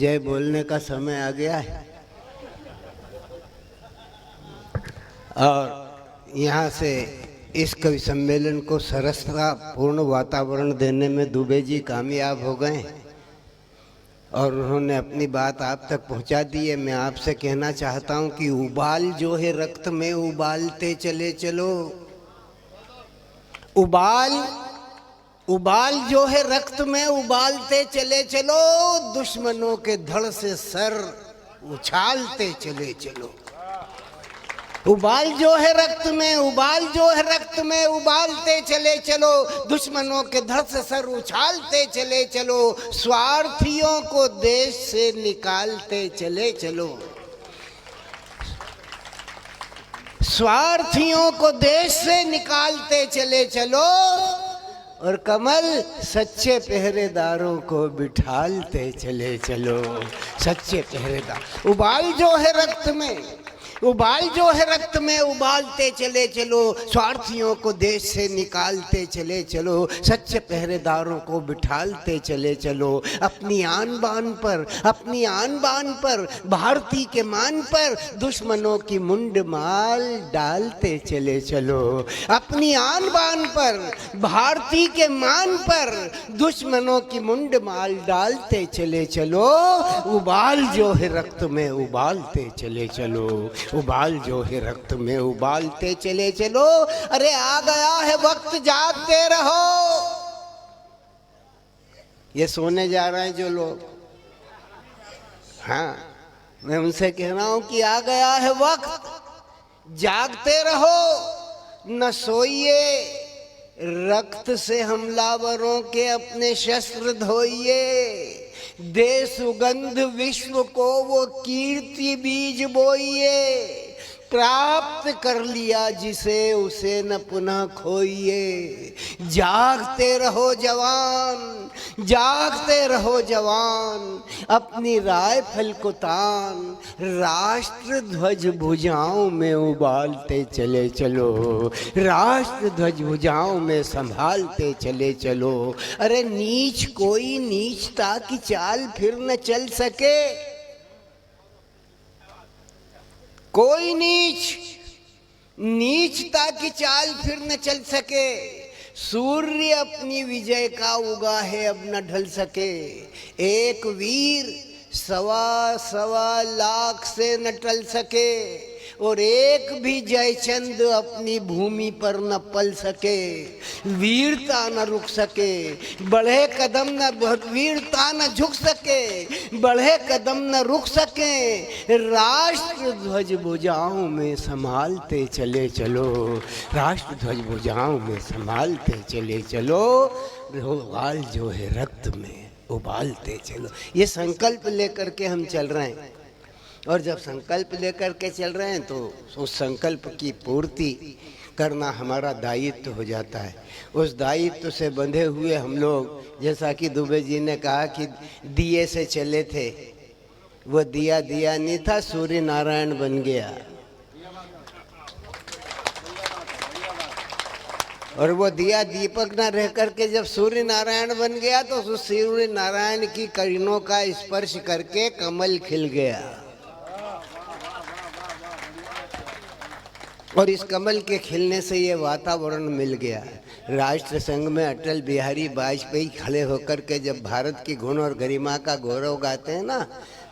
जय बोलने का समय आ गया है और यहाँ से इस कवि सम्मेलन को सरसता पूर्ण वातावरण देने में दुबे जी कामयाब हो गए और उन्होंने अपनी बात आप तक पहुँचा दी है। मैं आपसे कहना चाहता हूँ कि उबाल जो है रक्त में उबालते चले चलो। उबाल जो है रक्त में उबालते चले चलो, दुश्मनों के धड़ से सर उछालते चले चलो। उबाल जो है रक्त में उबालते चले चलो, दुश्मनों के धड़ से सर उछालते चले चलो, स्वार्थियों को देश से निकालते चले चलो। स्वार्थियों को देश से निकालते चले चलो और कमल सच्चे पहरेदारों को बिठालते चले चलो। सच्चे पहरेदार उबाल जो है रक्त में उबालते चले चलो, स्वार्थियों को देश से निकालते चले चलो, सच्चे पहरेदारों को बिठालते चले चलो। अपनी आन बान पर भारती के मान पर दुश्मनों की मुंड माल डालते चले चलो। अपनी आन बान पर भारती के मान पर दुश्मनों की मुंड माल डालते चले चलो। उबाल जो है रक्त में उबालते चले चलो। उबाल जो है रक्त में उबालते चले चलो। अरे आ गया है वक्त, जागते रहो। ये सोने जा रहे हैं जो लोग, हाँ, मैं उनसे कह रहा हूं कि आ गया है वक्त, जागते रहो। न सोइए, रक्त से हमलावरों के अपने शस्त्र धोइए। दे सुगंध विश्व को वो कीर्ति बीज बोइए। प्राप्त कर लिया जिसे उसे न पुनः खोइए। जागते रहो जवान, अपनी राइफल को तान, राष्ट्र ध्वज भुजाओं में उबालते चले चलो। राष्ट्र ध्वज भुजाओं में संभालते चले चलो। अरे कोई नीचता की चाल फिर न चल सके। कोई नीचता की चाल फिर न चल सके। सूर्य अपनी विजय का उगा है, अब न ढल सके। एक वीर सवा लाख से न टल सके और एक भी जयचंद अपनी भूमि पर न पल सके। वीरता न रुक सके, बढ़े कदम न वीरता न झुक सके, बढ़े कदम न रुक सके। राष्ट्र ध्वज भुजाओं में संभालते चले चलो। राष्ट्र ध्वज भुजाओं में संभालते चले चलो। उबाल जो है रक्त में उबालते चलो। ये संकल्प लेकर के हम चल रहे हैं और जब संकल्प लेकर के चल रहे हैं तो उस संकल्प की पूर्ति करना हमारा दायित्व हो जाता है। उस दायित्व से बंधे हुए हम लोग, जैसा कि दुबे जी ने कहा कि दिए से चले थे, वो दिया नहीं था, सूर्य नारायण बन गया। और वो दिया दीपक न रह करके जब सूर्य नारायण बन गया तो उस सूर्य नारायण की किरणों का स्पर्श करके कमल खिल गया और इस कमल के खिलने से ये वातावरण मिल गया। राष्ट्र संघ में अटल बिहारी वाजपेयी खड़े होकर के जब भारत की गुण और गरिमा का गौरव गाते हैं ना,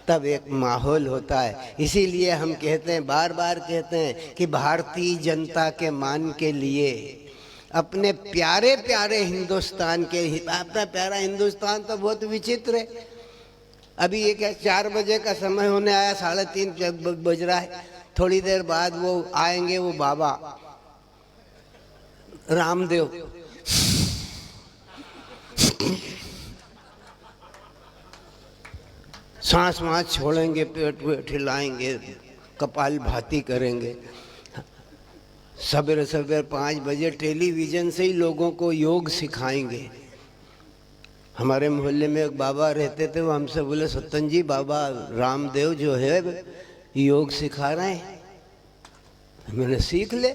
तब एक माहौल होता है। इसीलिए हम कहते हैं, बार बार कहते हैं कि भारतीय जनता के मान के लिए, अपने प्यारे प्यारे हिंदुस्तान के, अपना प्यारा हिंदुस्तान तो बहुत विचित्र है। अभी ये क्या 4 बजे का समय होने आया, 3:30 बज रहा है। थोड़ी देर बाद वो आएंगे, वो बाबा रामदेव, सांस छोड़ेंगे, पेट हिलाएंगे, कपाल भाती करेंगे। सवेरे 5 बजे टेलीविज़न से ही लोगों को योग सिखाएंगे। हमारे मोहल्ले में एक बाबा रहते थे, वो हमसे बोले, सत्तन जी, बाबा रामदेव जो है योग सिखा रहे हैं। मैंने सीख ले।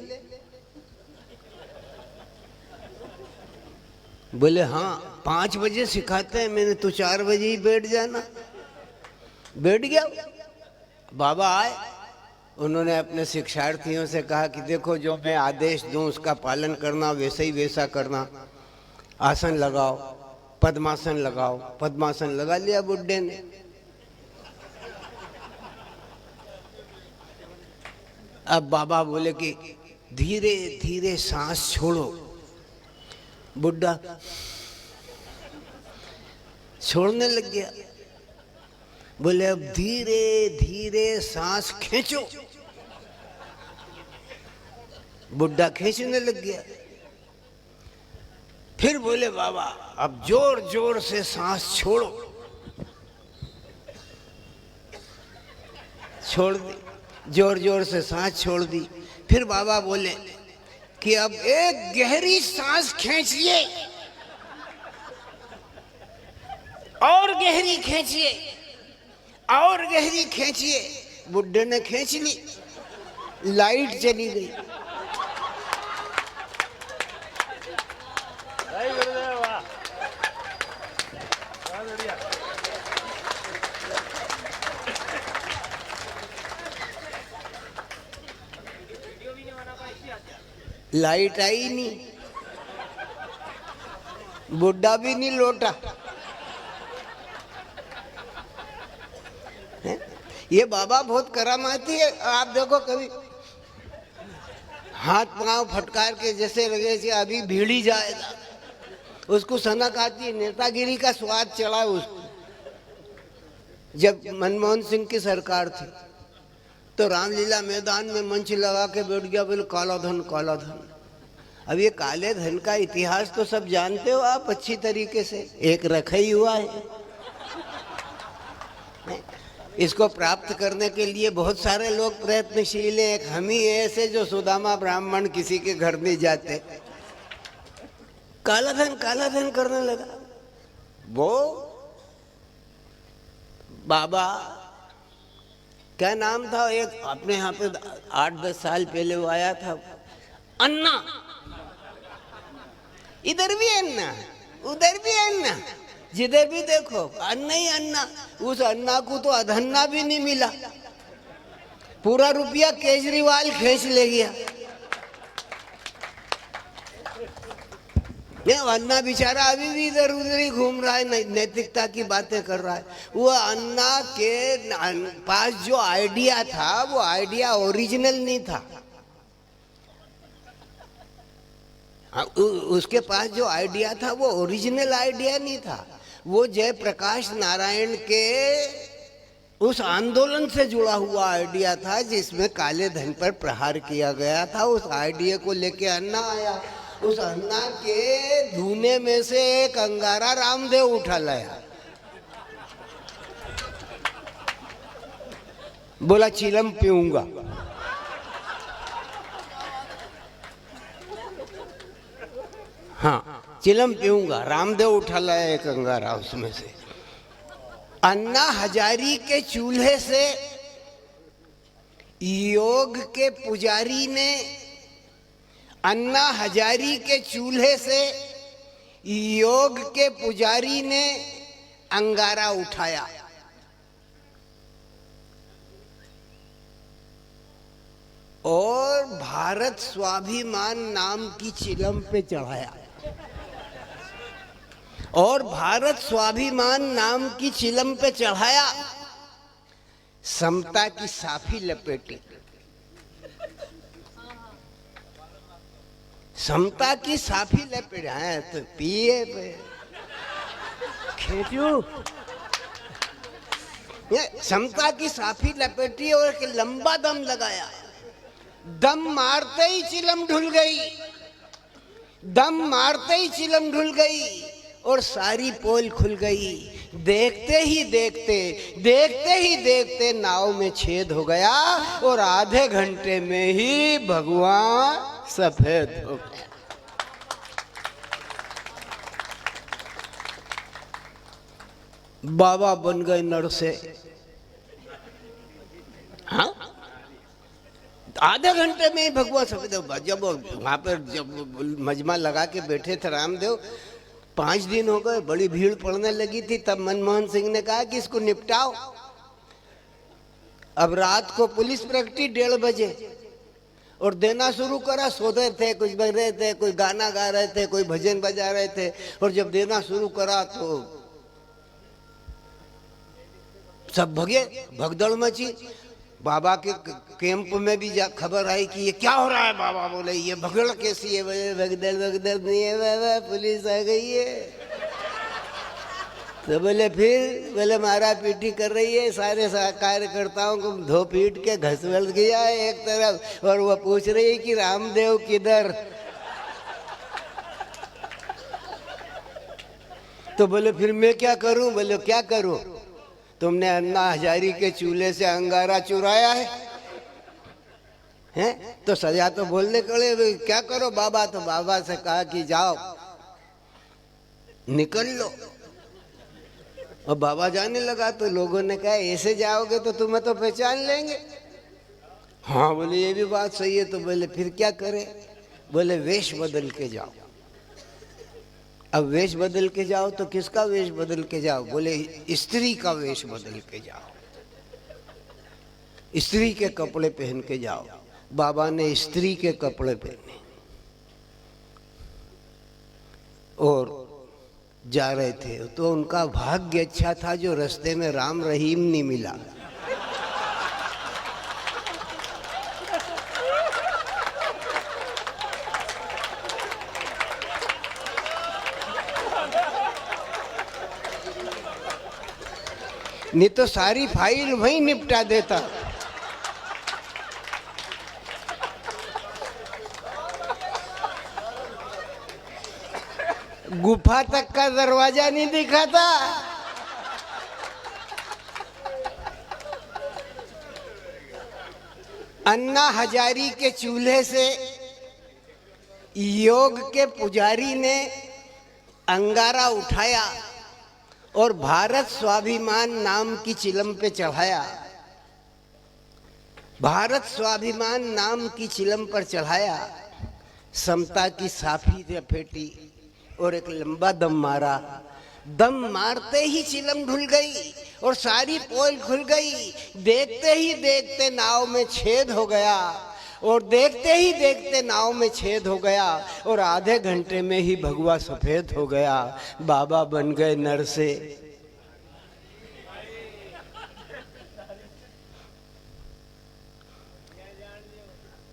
बोले हाँ 5 बजे सिखाते हैं। मैंने तो 4 बजे ही बैठ जाना। बैठ गया। बाबा आए, उन्होंने अपने शिक्षार्थियों से कहा कि देखो जो मैं आदेश दूं उसका पालन करना, वैसे ही वैसा करना। आसन लगाओ, पद्मासन लगाओ। पद्मासन लगा लिया बुड्ढे ने। अब बाबा बोले कि धीरे धीरे सांस छोड़ो। बुड्ढा छोड़ने लग गया। बोले अब धीरे धीरे सांस खींचो। बुड्ढा खींचने लग गया। फिर बोले बाबा अब जोर जोर से सांस छोड़ो। छोड़ दी, जोर जोर से सांस छोड़ दी। फिर बाबा बोले कि अब एक गहरी सांस खींचिए, और गहरी खींचिए, और गहरी खींचिए। बुड्ढे ने खींच ली, लाइट चली गई। लाइट आई नहीं, बुड्ढा भी नहीं लौटा। ये बाबा बहुत करामाती है। आप देखो कभी हाथ पांव फटकार के जैसे लगे कि अभी भीड़ ही जाएगा, उसको सनक आती है। नेतागिरी का स्वाद चढ़ा उसको। जब मनमोहन सिंह की सरकार थी तो रामलीला मैदान में मंच लगा के बैठ गया, बोले काला धन काला धन। अब ये काले धन का इतिहास तो सब जानते हो आप अच्छी तरीके से। एक रखा ही हुआ है, इसको प्राप्त करने के लिए बहुत सारे लोग प्रयत्नशील हैं। एक हम ही ऐसे जो सुदामा ब्राह्मण किसी के घर नहीं जाते, काला धन करने लगा। वो बाबा क्या नाम था, एक अपने यहाँ पे 8-10 साल पहले वो आया था, अन्ना। इधर भी अन्ना, उधर भी अन्ना, जिधर भी देखो अन्ना ही अन्ना। उस अन्ना को तो अधन्ना भी नहीं मिला, पूरा रुपया केजरीवाल खींच ले गया। ये अन्ना बेचारा अभी भी इधर उधर ही घूम रहा है, नैतिकता की बातें कर रहा है। वो अन्ना के पास जो आइडिया था वो आइडिया ओरिजिनल नहीं था। उसके पास जो आइडिया था वो ओरिजिनल आइडिया नहीं था। वो जयप्रकाश नारायण के उस आंदोलन से जुड़ा हुआ आइडिया था जिसमें काले धन पर प्रहार किया गया था। उस आइडिया को लेके अन्ना आया। उस अन्ना के धूने में से एक अंगारा रामदेव उठा लाया, बोला चिलम पीऊंगा। हाँ, चिलम पीऊंगा। रामदेव उठा लाया एक अंगारा उसमें से। अन्ना हजारी के चूल्हे से योग के पुजारी ने, अन्ना हजारी के चूल्हे से योग के पुजारी ने अंगारा उठाया। और भारत स्वाभिमान नाम की चिलम पे चढ़ाया। और भारत स्वाभिमान नाम की चिलम पे चढ़ाया, समता की साफी लपेटी। समता की साफी लपेट है तो पिए पे खींचू। ये समता की साफी लपेटी और एक लंबा दम लगाया। दम मारते ही चिलम ढुल गई, दम मारते ही चिलम ढुल गई और सारी पोल खुल गई। देखते ही देखते नाव में छेद हो गया और आधे घंटे में ही भगवान सफेद हो गया। बाबा बन गए नर से। हाँ, आधे घंटे में ही भगवान सफेद हो गया। जब वहां पर जब मजमा लगा के बैठे थे रामदेव, 5 दिन हो गए, बड़ी भीड़ पड़ने लगी थी। तब मनमोहन सिंह ने कहा कि इसको निपटाओ। अब रात को पुलिस प्रगटी 1:30 और देना शुरू करा। सो रहे थे, कुछ बज रहे थे, कोई गाना गा रहे थे, कोई भजन बजा रहे थे। और जब देना शुरू करा तो सब भगे, भगदड़ मची। बाबा के कैंप में भी खबर आई कि ये क्या हो रहा है। बाबा बोले ये भगदड़ कैसी है? बोले भगदड़ भगदड़ नहीं है बाबा, पुलिस आ गई है। तो बोले फिर? बोले मारा पीटी कर रही है, सारे कार्यकर्ताओं को धो पीट के घसवल गया है एक तरफ, और वो पूछ रही है कि रामदेव किधर। तो बोले फिर मैं क्या करूं? बोले क्या करूं? तुमने अन्ना हजारी के चूल्हे से अंगारा चुराया है, हैं? तो सजा तो बोलने कड़े, क्या करो बाबा? तो बाबा से कहा कि जाओ निकल लो। और बाबा जाने लगा तो लोगों ने कहा ऐसे जाओगे तो तुम्हें तो पहचान लेंगे। हाँ बोले ये भी बात सही है। तो बोले फिर क्या करें? बोले वेश बदल के जाओ। अब वेश बदल के जाओ तो किसका वेश बदल के जाओ? बोले स्त्री का वेश बदल के जाओ, स्त्री के कपड़े पहन के जाओ। बाबा ने स्त्री के कपड़े पहने और जा रहे थे। तो उनका भाग्य अच्छा था जो रास्ते में राम रहीम नहीं मिला। नहीं तो सारी फाइल वहीं निपटा देता। गुफा तक का दरवाजा नहीं दिखा था। अन्ना हजारी के चूल्हे से योग के पुजारी ने अंगारा उठाया और भारत स्वाभिमान नाम की चिलम पे चढ़ाया। भारत स्वाभिमान नाम की चिलम पर चढ़ाया, समता की साफी फेंटी और एक लंबा दम मारा। दम मारते ही चिलम ढुल गई और सारी पोल खुल गई। देखते ही देखते नाव में छेद हो गया और देखते ही देखते नाव में छेद हो गया और आधे घंटे में ही भगवा सफेद हो गया। बाबा बन गए नर से।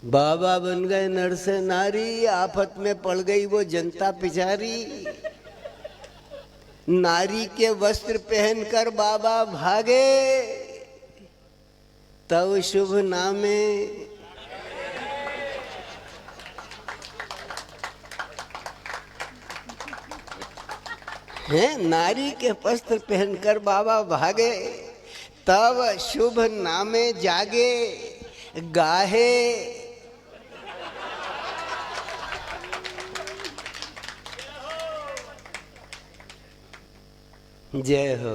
बाबा बन गए नर से नारी। आफत में पड़ गई वो जनता पिछारी। नारी के वस्त्र पहनकर बाबा भागे, तब शुभ नामे। हैं? नारी के वस्त्र पहनकर बाबा भागे, तब शुभ नामे जागे गाहे। जय हो,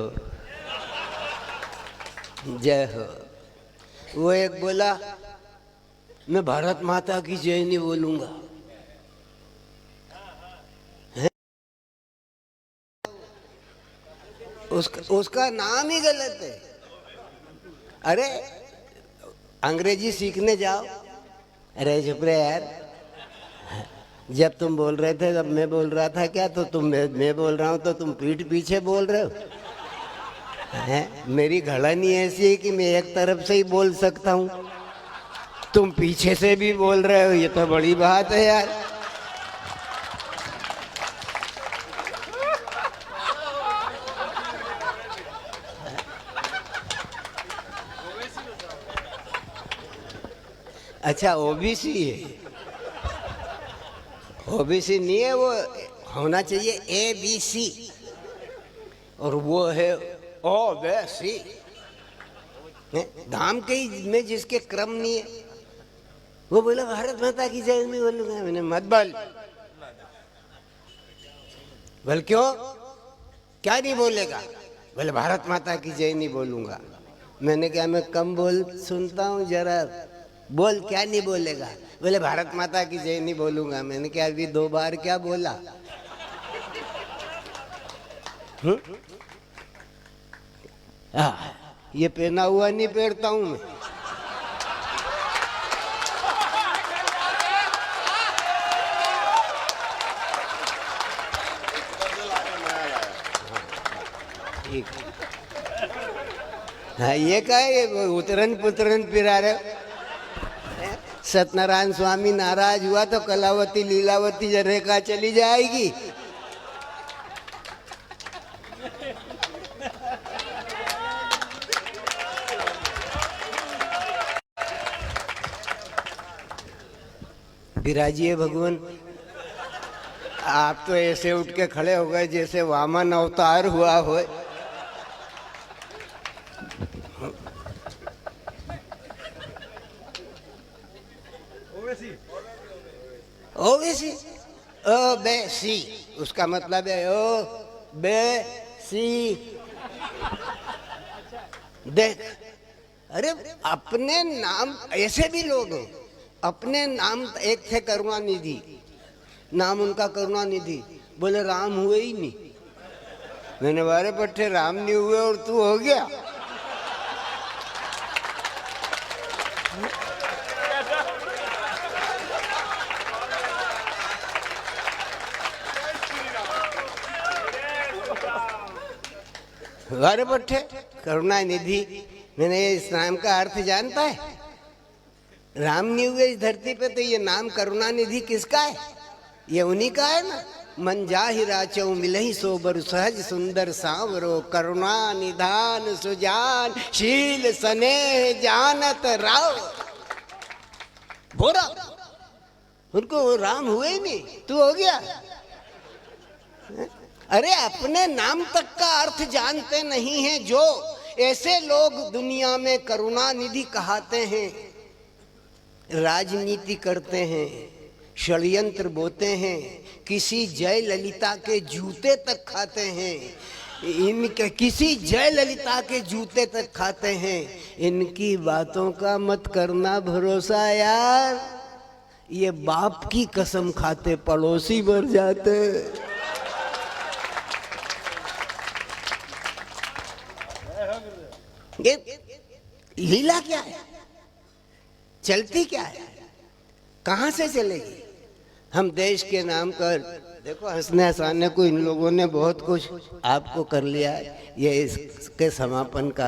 जय हो। वो एक बोला मैं भारत माता की जय नहीं बोलूंगा। उसका नाम ही गलत है। अरे अंग्रेजी सीखने जाओ। अरे चुप रहे यार। जब तुम बोल रहे थे तब मैं बोल रहा था क्या? तो तुम मैं बोल रहा हूँ तो तुम पीठ पीछे बोल रहे हो। हैं? मेरी घड़नी ऐसी है कि मैं एक तरफ से ही बोल सकता हूँ, तुम पीछे से भी बोल रहे हो। ये तो बड़ी बात है यार। अच्छा ओबीसी है? ओबीसी नहीं है, वो होना चाहिए ABC और वो है ओबीसी। धाम के में जिसके क्रम नहीं है वो बोला भारत माता की जय नहीं बोलूंगा। मैंने मत बोल। बोल क्यों? क्या नहीं बोलेगा? बोले भारत माता की जय नहीं बोलूंगा। मैंने कहा मैं कम बोल सुनता हूँ, जरा बोल क्या नहीं बोलेगा? बोले भारत माता की जय नहीं बोलूंगा। मैंने कहा अभी 2 बार क्या बोला? ये पहना हुआ नहीं पहनता हूं मैं। ठीक। हाँ, ये क्या है, उतरन पुतरन फिरा रहे हो? सत्यनारायण स्वामी नाराज हुआ तो कलावती लीलावती रेखा चली जाएगी। विराजिए भगवान। आप तो ऐसे उठ के खड़े हो गए जैसे वामन अवतार हुआ हो। ओवेसी, ओ बे सी, उसका मतलब है ओ बे सी। देख, अरे अपने नाम, ऐसे भी लोग हैं अपने नाम, एक थे करुणानिधि, नाम उनका करुणानिधि, बोले राम हुए ही नहीं। मैंने बारे पट्टे राम नहीं हुए और तू हो गया। बारे पट्टे करुणानिधि, मैंने इस नाम का अर्थ जानता है? राम नहीं हुए इस धरती पे तो ये नाम करुणानिधि किसका है? ये उन्हीं का है ना। मन जाहि राचौ मिलहि सोबर, सहज सुंदर सांवरो, करुणा निधान सुजान, शील स्नेह जानत राव। बोरा उनको राम हुए ही नहीं, तू हो गया। अरे अपने नाम तक का अर्थ जानते नहीं हैं जो, ऐसे लोग दुनिया में करुणानिधि कहते हैं, राजनीति करते हैं, षड्यंत्र बोते हैं, किसी जय ललिता के जूते तक खाते हैं, इनके किसी जय ललिता के जूते तक खाते हैं। इनकी बातों का मत करना भरोसा यार, ये बाप की कसम खाते पड़ोसी मर जाते। ये लीला क्या है, चलती क्या है, कहां से चलेगी? हम देश के नाम पर देखो, हंसने हंसाने को इन लोगों ने बहुत कुछ आपको कर लिया है। ये इसके समापन का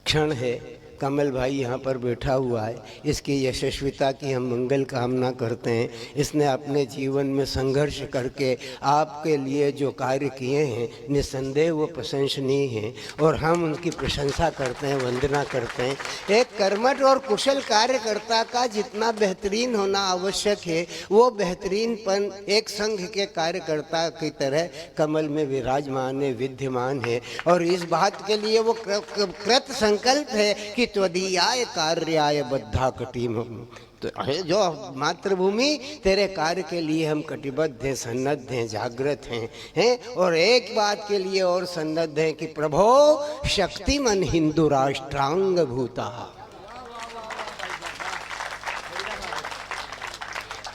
क्षण है। कमल भाई यहाँ पर बैठा हुआ है, इसकी यशस्विता की हम मंगल कामना करते हैं। इसने अपने जीवन में संघर्ष करके आपके लिए जो कार्य किए हैं निस्संदेह वो प्रशंसनीय हैं और हम उनकी प्रशंसा करते हैं, वंदना करते हैं। एक कर्मठ और कुशल कार्यकर्ता का जितना बेहतरीन होना आवश्यक है वो बेहतरीनपन एक संघ के कार्यकर्ता की तरह कमल में विराजमान है, विद्यमान है। और इस बात के लिए वो कृत संकल्प है कि त्वदीयाय कार्याय बद्धा कटिम, तो जो मातृभूमि तेरे कार्य के लिए हम कटिबद्ध हैं, सन्नद्ध हैं, जागृत हैं। और एक बात के लिए और सन्नद्ध हैं कि प्रभो शक्तिमन हिंदू राष्ट्रांग भूता।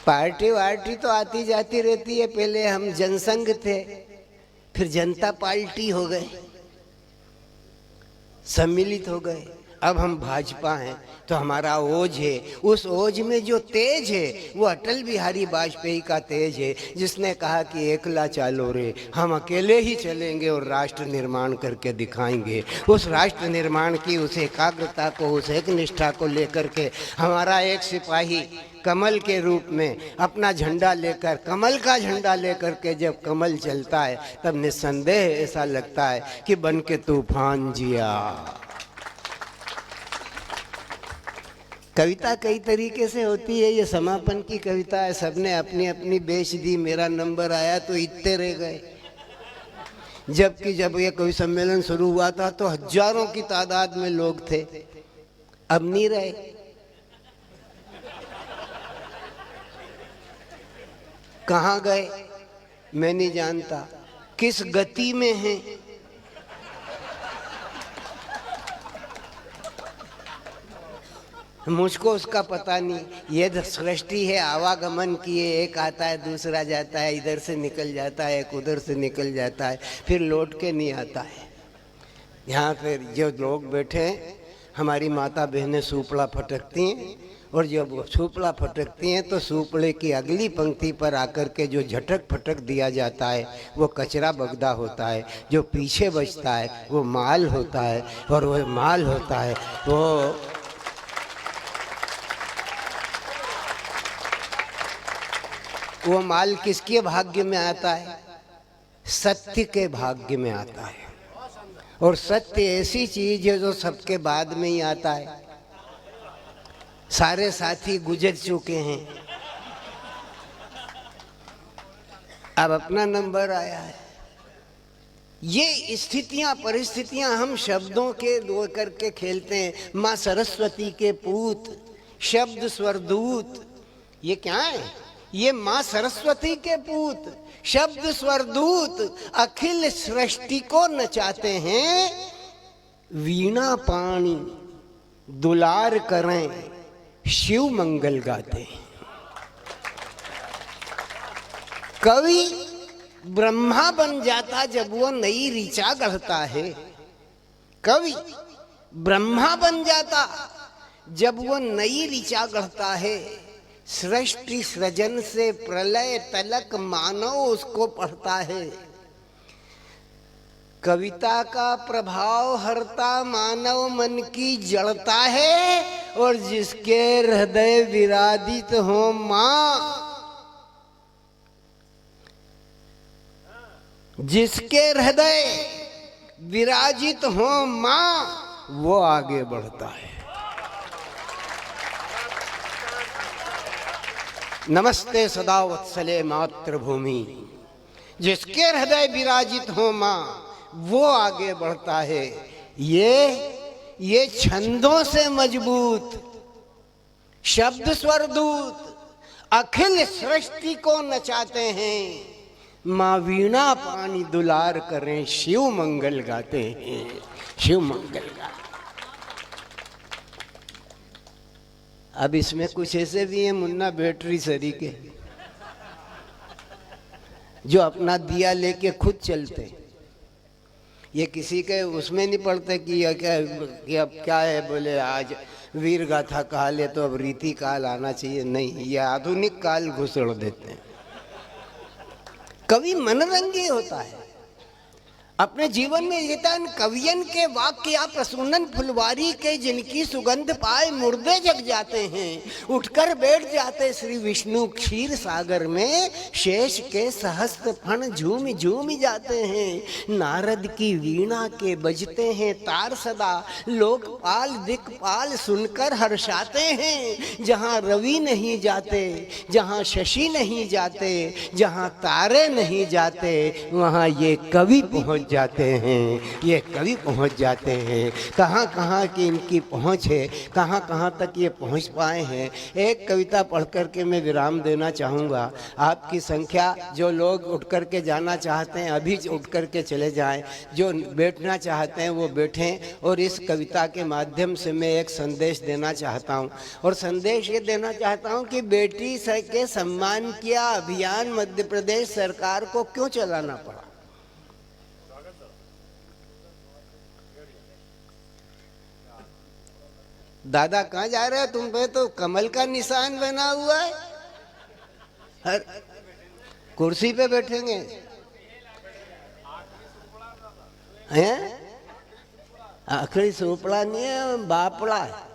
पार्टी वार्टी तो आती जाती रहती है, पहले हम जनसंघ थे, फिर जनता पार्टी हो गए, सम्मिलित हो गए, अब हम भाजपा हैं। तो हमारा ओज है, उस ओज में जो तेज है वो अटल बिहारी वाजपेयी का तेज है, जिसने कहा कि एकला चालो रे, हम अकेले ही चलेंगे और राष्ट्र निर्माण करके दिखाएंगे। उस राष्ट्र निर्माण की उस एकाग्रता को, उस एक निष्ठा को लेकर के हमारा एक सिपाही कमल के रूप में अपना झंडा लेकर, कमल का झंडा लेकर के जब कमल चलता है तब निस्संदेह ऐसा लगता है कि बन के तूफान जिया। कविता कई तरीके से होती है, ये समापन की कविता है, सबने अपनी अपनी बेच दी, मेरा नंबर आया तो इतने रह गए। जबकि जब ये कवि सम्मेलन शुरू हुआ था तो हजारों की तादाद में लोग थे, अब नहीं रहे। कहाँ गए मैं नहीं जानता, किस गति में हैं। मुझको उसका पता नहीं। ये सृष्टि है, आवागमन किए, एक आता है दूसरा जाता है, इधर से निकल जाता है, एक उधर से निकल जाता है, फिर लौट के नहीं आता है। यहाँ पर जो लोग बैठे हैं हमारी माता बहनें सूपड़ा फटकती हैं, और जब वो सूपड़ा फटकती हैं तो सूपड़े की अगली पंक्ति पर आकर के जो झटक फटक दिया जाता है वो कचरा बगदा होता है, जो पीछे बचता है वो माल होता है, और वो माल होता है वो माल किसके भाग्य में आता है? सत्य के भाग्य में आता है। और सत्य ऐसी चीज है जो सबके बाद में ही आता है। सारे साथी गुजर चुके हैं, अब अपना नंबर आया है। ये स्थितियां परिस्थितियां हम शब्दों के दो करके खेलते हैं। माँ सरस्वती के पूत, शब्द स्वरदूत, ये क्या है? ये माँ सरस्वती के पूत, शब्द स्वरदूत अखिल सृष्टि को नचाते हैं। वीणा पाणी दुलार करें, शिव मंगल गाते हैं। कवि ब्रह्मा बन जाता जब वो नई ऋचा गढ़ता है। कवि ब्रह्मा बन जाता जब वो नई ऋचा गढ़ता है। सृष्टि सृजन से प्रलय तलक मानव उसको पढ़ता है। कविता का प्रभाव हरता मानव मन की जड़ता है, और जिसके हृदय विराजित हो माँ, जिसके हृदय विराजित हो माँ, वो आगे बढ़ता है। नमस्ते सदा वत्सले मातृभूमि, जिसके हृदय विराजित हो माँ वो आगे बढ़ता है। ये छंदों से मजबूत शब्द स्वरदूत अखिल सृष्टि को नचाते हैं। माँ वीणा पानी दुलार करें, शिव मंगल गाते हैं, शिव मंगल गाते। अब इसमें कुछ ऐसे भी हैं मुन्ना बैटरी सरी के, जो अपना दिया लेके खुद चलते। ये किसी के उसमें नहीं पड़ते कि अब क्या है, बोले आज वीर गाथा काल है तो अब रीति काल आना चाहिए। नहीं, ये आधुनिक काल घुसड़ देते हैं। कवि मनरंगी होता है। अपने जीवन में येतन कवियन के वाक्य या प्रसूनन फुलवारी के जिनकी सुगंध पाए मुर्दे जग जाते हैं, उठकर बैठ जाते श्री विष्णु क्षीर सागर में, शेष के सहस्त्र फण झूम झूम जाते हैं। नारद की वीणा के बजते हैं तार सदा, लोकपाल दिक्पाल सुनकर हर्षाते हैं। जहाँ रवि नहीं जाते, जहाँ शशि नहीं जाते, जहाँ तारे नहीं जाते, वहाँ ये कवि पहुँच जाते हैं। ये कवि पहुंच जाते हैं। कहाँ कहाँ की इनकी पहुंच है, कहाँ कहाँ तक ये पहुंच पाए हैं। एक कविता पढ़ करके मैं विराम देना चाहूँगा। आपकी संख्या, जो लोग उठ करके जाना चाहते हैं अभी उठ करके चले जाएं, जो बैठना चाहते हैं वो बैठें। और इस कविता के माध्यम से मैं एक संदेश देना चाहता हूँ, और संदेश ये देना चाहता हूँ कि बेटी के सम्मान किया अभियान मध्य प्रदेश सरकार को क्यों चलाना पड़ा। दादा कहाँ जा रहे हो? तुम पे तो कमल का निशान बना हुआ है। हर कुर्सी पे बैठेंगे हैं? आखिरी सुपड़ा नहीं है, बापड़ा है।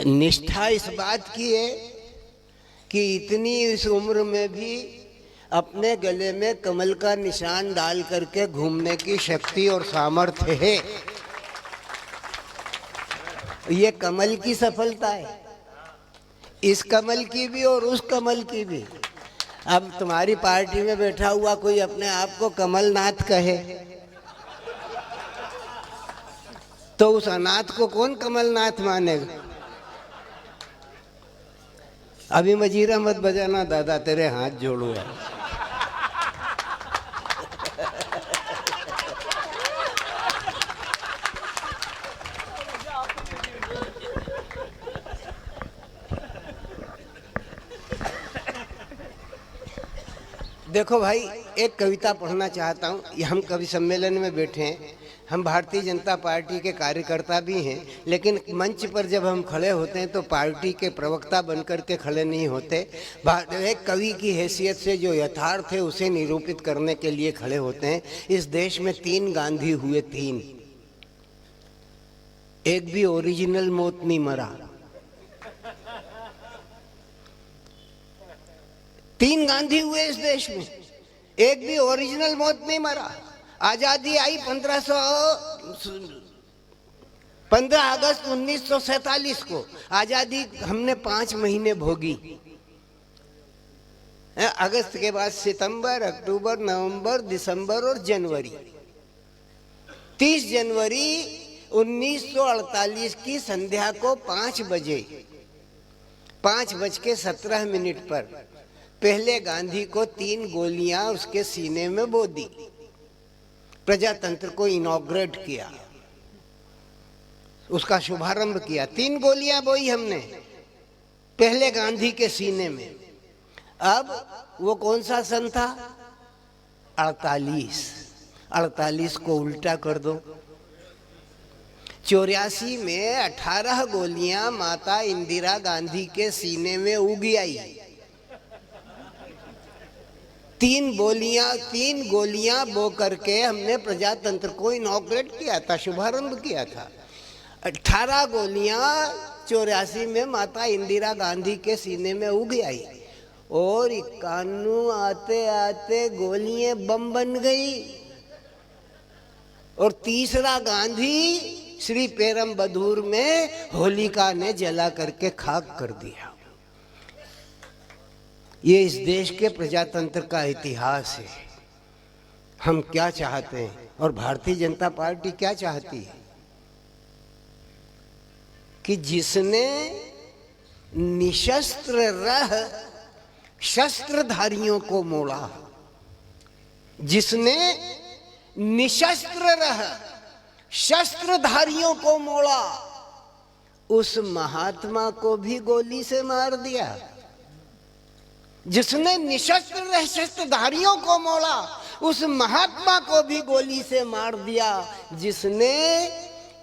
निष्ठा इस बात की है कि इतनी इस उम्र में भी अपने गले में कमल का निशान डाल करके घूमने की शक्ति और सामर्थ्य है। ये कमल की सफलता है, इस कमल की भी और उस कमल की भी। अब तुम्हारी पार्टी में बैठा हुआ कोई अपने आप को कमलनाथ कहे तो उस अनाथ को कौन कमलनाथ मानेगा? अभी मजीरा मत बजाना दादा, तेरे हाथ जोड़ू है। देखो भाई, एक कविता पढ़ना चाहता हूँ। ये हम कवि सम्मेलन में बैठे हैं, हम भारतीय जनता पार्टी के कार्यकर्ता भी हैं, लेकिन मंच पर जब हम खड़े होते हैं तो पार्टी के प्रवक्ता बनकर के खड़े नहीं होते। एक कवि की हैसियत से जो यथार्थ है उसे निरूपित करने के लिए खड़े होते हैं। इस देश में 3 गांधी हुए, 3, एक भी ओरिजिनल मौत नहीं मरा। 3 गांधी हुए इस देश में, एक भी ओरिजिनल मौत नहीं मरा। आजादी आई 15 अगस्त 1947 को। आजादी हमने 5 महीने भोगी। अगस्त के बाद सितंबर, अक्टूबर, नवंबर, दिसंबर और जनवरी। 30 जनवरी 1948 की संध्या को 5 बजे 5:17 पर पहले गांधी को 3 गोलियां उसके सीने में बो दी। प्रजातंत्र को इनॉग्रेट किया, उसका शुभारंभ किया। 3 गोलियां बोई हमने पहले गांधी के सीने में। अब वो कौन सा सन था? 48 को उल्टा कर दो। 84 में 18 गोलियां माता इंदिरा गांधी के सीने में उगी आई। 3 गोलियां बो करके हमने प्रजातंत्र को इनॉग्रेट किया था, शुभारंभ किया था। 18 गोलियां 84 में माता इंदिरा गांधी के सीने में उग आई और 91 आते आते गोलियां बम बन गई। और तीसरा गांधी श्री पेरम्बदूर में होलिका ने जला करके खाक कर दिया। ये इस देश के प्रजातंत्र का इतिहास है। हम क्या चाहते हैं और भारतीय जनता पार्टी क्या चाहती है कि जिसने निशस्त्र रह शस्त्रधारियों को मोड़ा, जिसने निशस्त्र रह शस्त्रधारियों को मोड़ा, उस महात्मा को भी गोली से मार दिया। जिसने निशस्त्र रह शस्त्रधारियों को मोड़ा, उस महात्मा को भी गोली से मार दिया। जिसने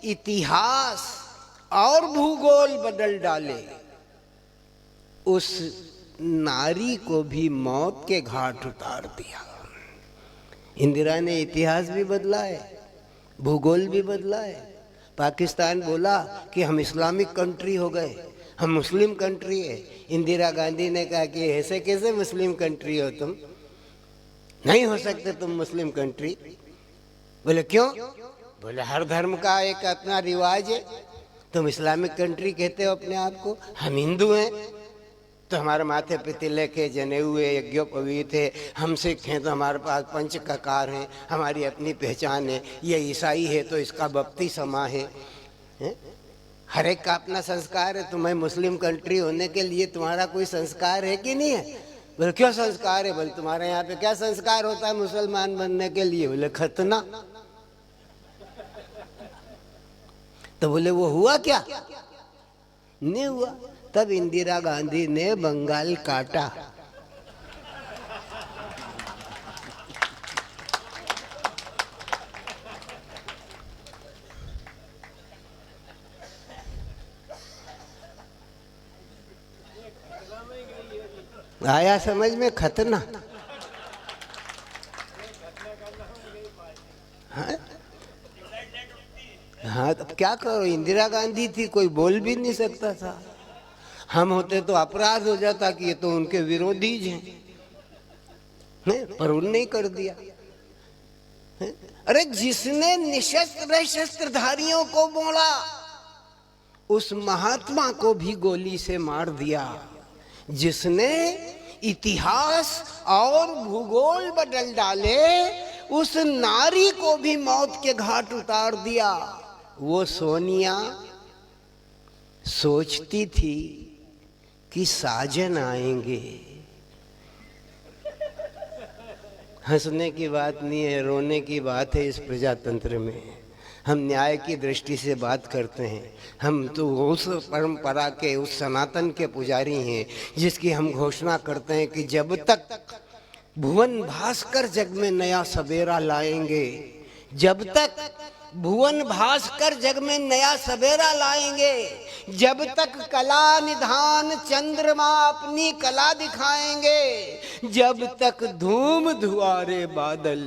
इतिहास और भूगोल बदल डाले, उस नारी को भी मौत के घाट उतार दिया। इंदिरा ने इतिहास भी बदला है, भूगोल भी बदला है। पाकिस्तान बोला कि हम इस्लामिक कंट्री हो गए, हम मुस्लिम कंट्री है। इंदिरा गांधी ने कहा कि ऐसे कैसे मुस्लिम कंट्री हो तुम, नहीं हो सकते तुम मुस्लिम कंट्री। बोले क्यों? बोले हर धर्म का एक अपना रिवाज है। तुम इस्लामिक कंट्री कहते हो अपने आप को, हम हिंदू हैं तो हमारे माथे पे तिलक है, जनेऊ है, यज्ञोपवीत है। हम सिख हैं तो हमारे पास पंच ककार हैं, हमारी अपनी पहचान है। ये ईसाई है तो इसका बपतिस्मा है। हर एक का अपना संस्कार है। तुम्हें मुस्लिम कंट्री होने के लिए तुम्हारा कोई संस्कार है कि नहीं है? बोले क्यों संस्कार है? बोले तुम्हारे यहाँ पे क्या संस्कार होता है मुसलमान बनने के लिए? बोले खतना। तो बोले वो हुआ क्या? नहीं हुआ। तब इंदिरा गांधी ने बंगाल काटा। आया समझ में? खतना। हाँ तो क्या करो, इंदिरा गांधी थी, कोई बोल भी नहीं सकता था। हम होते तो अपराध हो जाता कि ये तो उनके विरोधी हैं, पर उन्होंने कर दिया। अरे जिसने निशस्त्र शस्त्रधारियों को मोड़ा, उस महात्मा को भी गोली से मार दिया। जिसने इतिहास और भूगोल बदल डाले, उस नारी को भी मौत के घाट उतार दिया। वो सोनिया सोचती थी कि साजन आएंगे। हंसने की बात नहीं है, रोने की बात है। इस प्रजातंत्र में हम न्याय की दृष्टि से बात करते हैं। हम तो उस परंपरा के, उस सनातन के पुजारी हैं जिसकी हम घोषणा करते हैं कि भुवन भास्कर जग में नया सवेरा लाएंगे। जब तक भुवन भास्कर जग में नया सवेरा लाएंगे, जब तक कला निधान चंद्रमा अपनी कला दिखाएंगे, जब तक धूम धुआरे बादल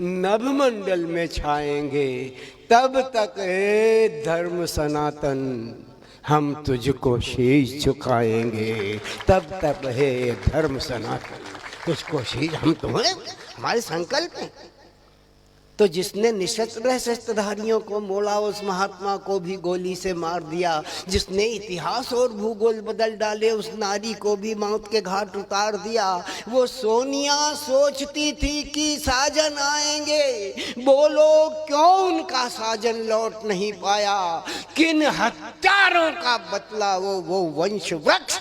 नभमंडल में छाएंगे, तब तक हे धर्म सनातन हम तुझको शीश झुकाएंगे। तब तक हे धर्म सनातन तुझको शीश, हम तुम्हें, हमारे संकल्प हैं। तो जिसने निशस्त्र शस्त्रधारियों को मोड़ा, उस महात्मा को भी गोली से मार दिया। जिसने इतिहास और भूगोल बदल डाले, उस नारी को भी मौत के घाट उतार दिया। वो सोनिया सोचती थी कि साजन आएंगे, बोलो क्यों उनका साजन लौट नहीं पाया। किन हत्यारों का बतला वो वंश वृक्ष,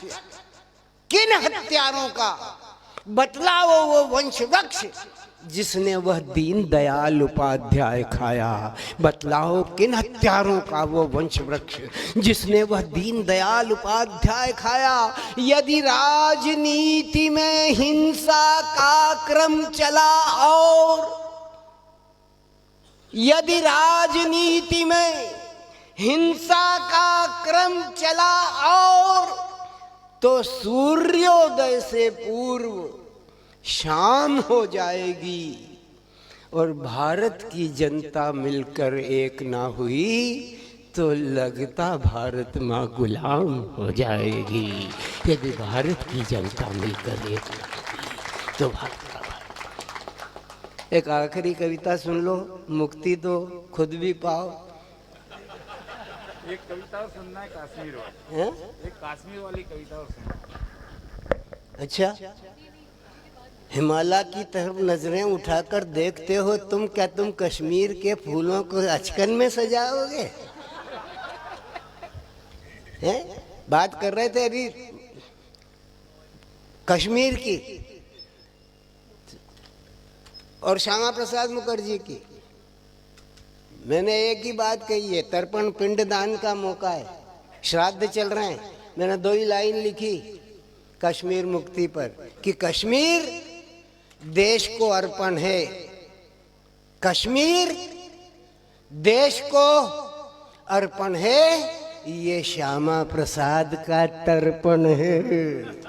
किन हत्यारों का बतलाओ वो वंश वृक्ष, जिसने वह दीन दयाल उपाध्याय खाया। बतलाओ किन हत्यारों का वो वंश वृक्ष, जिसने वह दीन दयाल उपाध्याय खाया। यदि राजनीति में हिंसा का क्रम चला, और यदि राजनीति में हिंसा का क्रम चला, और तो सूर्योदय से पूर्व शाम हो जाएगी, और भारत की जनता मिलकर एक ना हुई तो लगता भारत माँ गुलाम हो जाएगी। यदि भारत की जनता मिलकर एक ना हुई तो भारत का भारत। एक आखिरी कविता सुन लो, मुक्ति दो, खुद भी पाओ। एक कविता और सुनना है कश्मीर वाली, एक कश्मीर वाली कविता और सुनना। अच्छा, हिमालय की तरफ नजरें उठाकर देखते हो तुम, क्या तुम कश्मीर के फूलों को अचकन में सजाओगे? हैं? बात कर रहे थे अभी कश्मीर की और श्यामा प्रसाद मुखर्जी की। मैंने एक ही बात कही है, तर्पण पिंडदान का मौका है, श्राद्ध चल रहे हैं। मैंने 2 ही लाइन लिखी कश्मीर मुक्ति पर कि कश्मीर देश को अर्पण है, कश्मीर देश को अर्पण है, ये श्यामा प्रसाद का तर्पण है।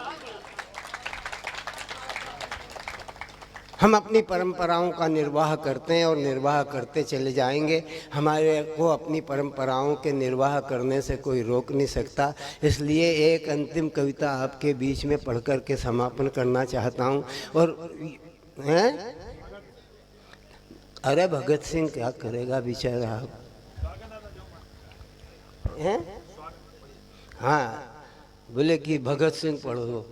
हम अपनी परंपराओं का निर्वाह करते हैं और निर्वाह करते चले जाएंगे। हमारे को अपनी परंपराओं के निर्वाह करने से कोई रोक नहीं सकता। इसलिए एक अंतिम कविता आपके बीच में पढ़ कर के समापन करना चाहता हूँ। और हैं? अरे भगत सिंह क्या करेगा बेचारा, हैं? हाँ, बोले कि भगत सिंह पढ़ो,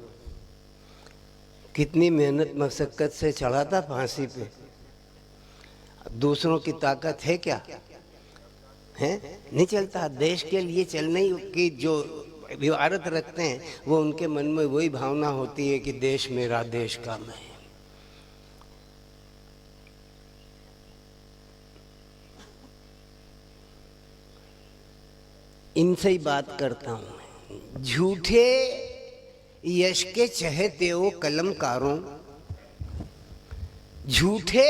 कितनी मेहनत मशक्कत से चढ़ा था फांसी पे। दूसरों की ताकत है क्या? है नहीं चलता। देश के लिए चलने की जो विवारत रखते हैं, वो उनके मन में वही भावना होती है कि देश मेरा, देश का मैं। इनसे ही बात करता हूं। झूठे यश के चहेते हो कलमकारों, झूठे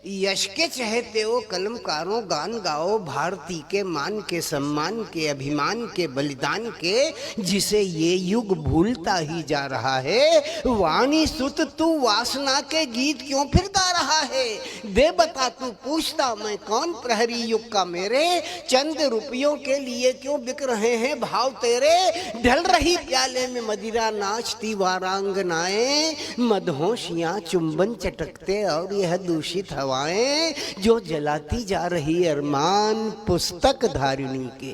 यश के चहेते हो कलमकारों, गान गाओ भारती के मान के, सम्मान के, अभिमान के, बलिदान के, जिसे ये युग भूलता ही जा रहा है। वाणी सुत तू वासना के गीत क्यों फिर गा रहा है? दे बता तू पूछता मैं कौन, प्रहरी युग का मेरे, चंद रुपयों के लिए क्यों बिक रहे हैं भाव तेरे। ढल रही प्याले में मदिरा नाचती वारांगनाएं, मदहोशियां चुंबन चटकते और यह दूषित हवा जो जलाती जा रही अरमान पुस्तक धारिणी के,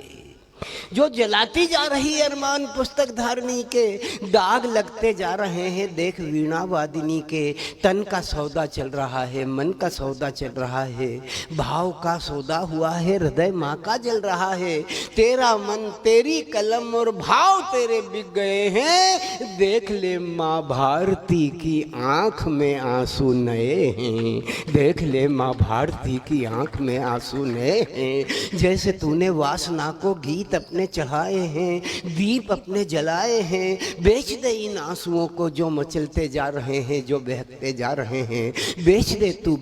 जो जलाती जा रही अरमान पुस्तक धारिणी के, दाग लगते जा रहे हैं देख वीणा वादिनी के। तन का सौदा चल रहा है, मन का सौदा चल रहा है, भाव का सौदा हुआ है, हृदय माँ का जल रहा है। तेरा मन, तेरी कलम और भाव तेरे बिक गए हैं। देख ले माँ भारती की आंख में आंसू नए हैं, देख ले माँ भारती की आंख में आंसू नए हैं। जैसे तूने वासना को गीत गीत अपने चढ़ाए हैं, दीप अपने जलाए हैं। बेच दे इन आंसुओं को जो मचलते जा रहे हैं, जो बहते जा रहे हैं। बेच दे तू,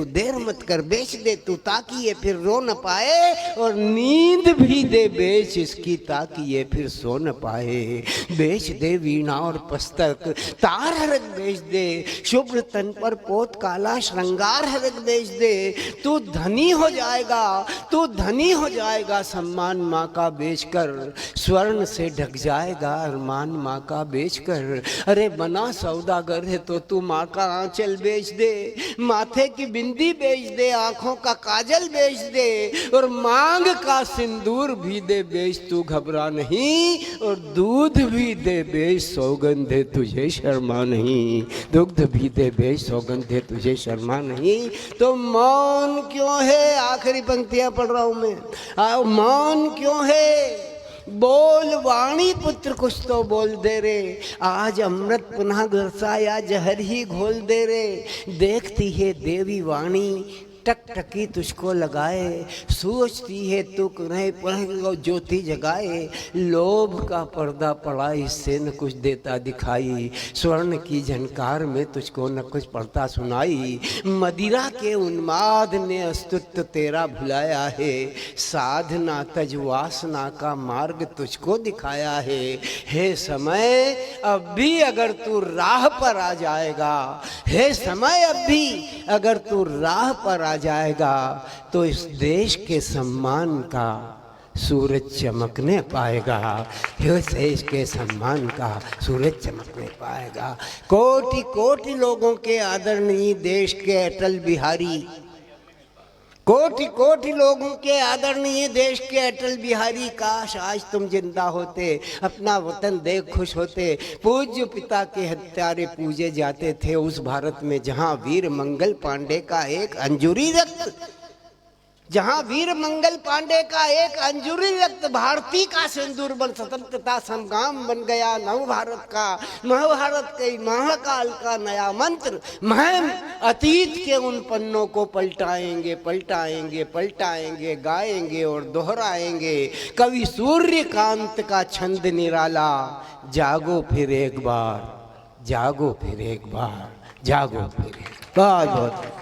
देर मत कर, बेच दे तू ताकि ये फिर रो न पाए, और नींद भी दे बेच इसकी ताकि ये फिर सो न पाए। बेच दे वीणा और पुस्तक, तार हरक बेच दे, शुभ्र तन पर पोत काला श्रृंगार हरक बेच दे। तू धनी हो जाएगा, तू धनी हो जाएगा सम्मान माँ का बेचकर, स्वर्ण से ढक जाएगा अरमान माँ का बेचकर। अरे बना सौदागर है तो तू माँ का आंचल बेच दे, माथे की बिंदी बेच दे, आंखों का काजल बेच दे, और मांग का सिंदूर भी दे बेच, तू घबरा नहीं, और दूध भी दे बेच, सौगंध है तुझे शर्मा नहीं। दुग्ध भी दे बेच, सौगंध है तुझे शर्मा नहीं। तो मौन क्यों है, आखिरी पंक्तियां पढ़ रहा हूं मैं। मौन क्यों है, बोल वाणी पुत्र कुछ तो बोल दे रे, आज अमृत पुनः बरसा या जहर ही घोल दे रे। देखती है देवी वाणी टकटकी तुझको लगाए, सोचती है तू नहीं पुनः ज्योति जगाए। लोभ का पर्दा पड़ा इससे न कुछ देता दिखाई, स्वर्ण की झनकार में तुझको न कुछ पड़ता सुनाई। मदिरा के उन्माद ने अस्तित्व तेरा भुलाया है, साधना तज वासना का मार्ग तुझको दिखाया है। हे समय अब भी अगर तू राह पर आ जाएगा, हे समय अब भी अगर तू राह पर आ जाएगा, तो इस देश के सम्मान का सूरज चमकने पाएगा, इस देश के सम्मान का सूरज चमकने पाएगा। कोटि कोटि लोगों के आदरणीय देश के अटल बिहारी, कोटि कोटि लोगों के आदरणीय देश के अटल बिहारी, काश आज तुम जिंदा होते, अपना वतन देख खुश होते। पूज्य पिता के हत्यारे पूजे जाते थे उस भारत में जहां वीर मंगल पांडे का एक अंजुरी रक्त, जहां वीर मंगल पांडे का एक अंजुरी रक्त भारती का सिंदूर बन स्वतंत्रता संग्राम बन गया नव भारत का। महाभारत के महाकाल का नया मंत्र, महम अतीत के उन पन्नों को पलटाएंगे पलटाएंगे पलटाएंगे, गाएंगे और दोहराएंगे। कवि सूर्यकांत का छंद निराला, जागो फिर एक बार, जागो फिर एक बार, जागो फिर एक बार। बहुत